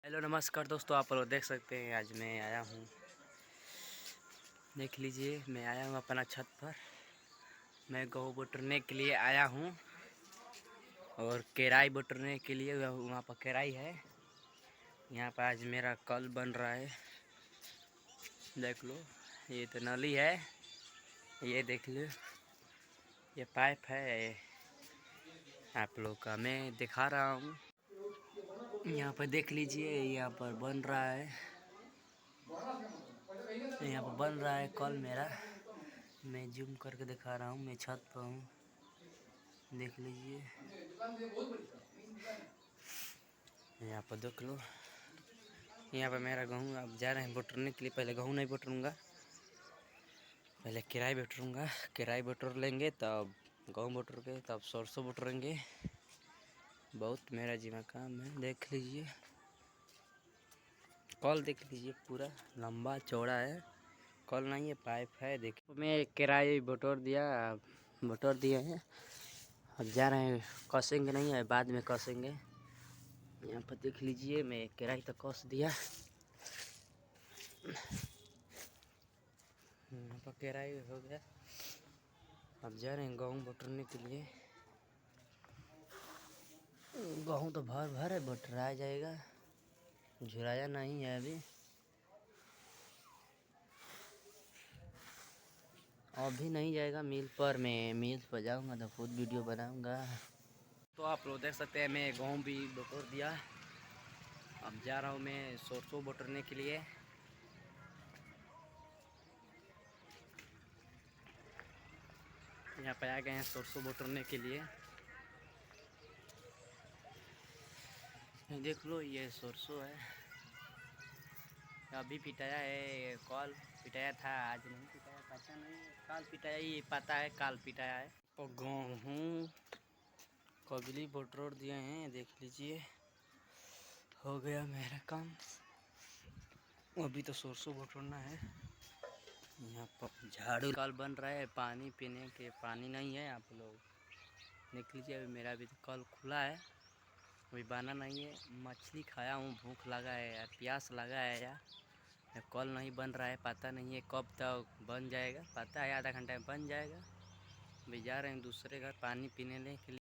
Hello नमस्कार दोस्तों, आप लोग देख सकते हैं आज मैं आया हूँ। देख लीजिए, मैं आया हूँ अपना छत पर। मैं गेहूँ बटोरने के लिए आया हूँ और केराई बटोरने के लिए वहाँ पर केराई है। यहाँ पर आज मेरा कल बन रहा है। देख लो, ये तो नली है, ये देख लो, ये पाइप है। आप लोग का मैं दिखा रहा हूँ। यहाँ पर देख लीजिए, यहाँ पर बन रहा है, यहाँ पर बन रहा है कल मेरा। मैं जूम करके दिखा रहा हूँ, मैं छत पर हूँ, देख लीजिए। यहाँ पर देख लो, यहाँ पर मेरा गेहूँ अब जा रहे हैं बटोरने के लिए। पहले गेहूँ नहीं बटोरूँगा, पहले किराई बटोरूँगा। किराई बटोर लेंगे तब गेहूँ बटोर के तब सरसों बटोरेंगे। बहुत मेरा जीवा काम है। देख लीजिए, कल देख लीजिए, पूरा लंबा चौड़ा है। कल नहीं है, पाइप है। देखिए, मैं किराई बटोर दिए हैं। अब जा रहे हैं, कसेंगे नहीं है, बाद में कसेंगे। यहाँ पर देख लीजिए, मैं किराई तो कस दिया। यहाँ पर किराई हो गया। अब जा रहे हैं गेहूँ बटोरने के लिए। गेहूँ तो भर भर है, बटोरा जाएगा, झुराया नहीं है अभी। अभी नहीं जाएगा मिल पर, मैं मिल पर जाऊँगा तो खुद वीडियो बनाऊँगा। तो आप लोग देख सकते हैं, मैं गेहूँ भी बटोर दिया। अब जा रहा हूँ मैं सरसों बटोरने के लिए। यहाँ पे आ गए हैं सरसों बटोरने के लिए। देख लो, ये सरसों है, अभी पिटाया है। कल पिटाया था, आज नहीं पिटाया, पता नहीं। कल पिटाया, ये पता है कल पिटाया है। तो गेहूँ कबली बटोर दिए हैं, देख लीजिए, हो गया मेरा काम। अभी तो सरसों बटोरना है। यहाँ पर झाड़ू कल बन रहा है, पानी पीने के पानी नहीं है। आप लोग देख लीजिए, अभी मेरा भी कल खुला है, अभी बना नहीं है। मछली खाया हूँ, भूख लगा है यार, प्यास लगा है यार। कल नहीं बन रहा है, पता नहीं है कब तक बन जाएगा। पता है आधा घंटा में बन जाएगा। अभी जा रहे हैं दूसरे घर पानी पीने के लिए।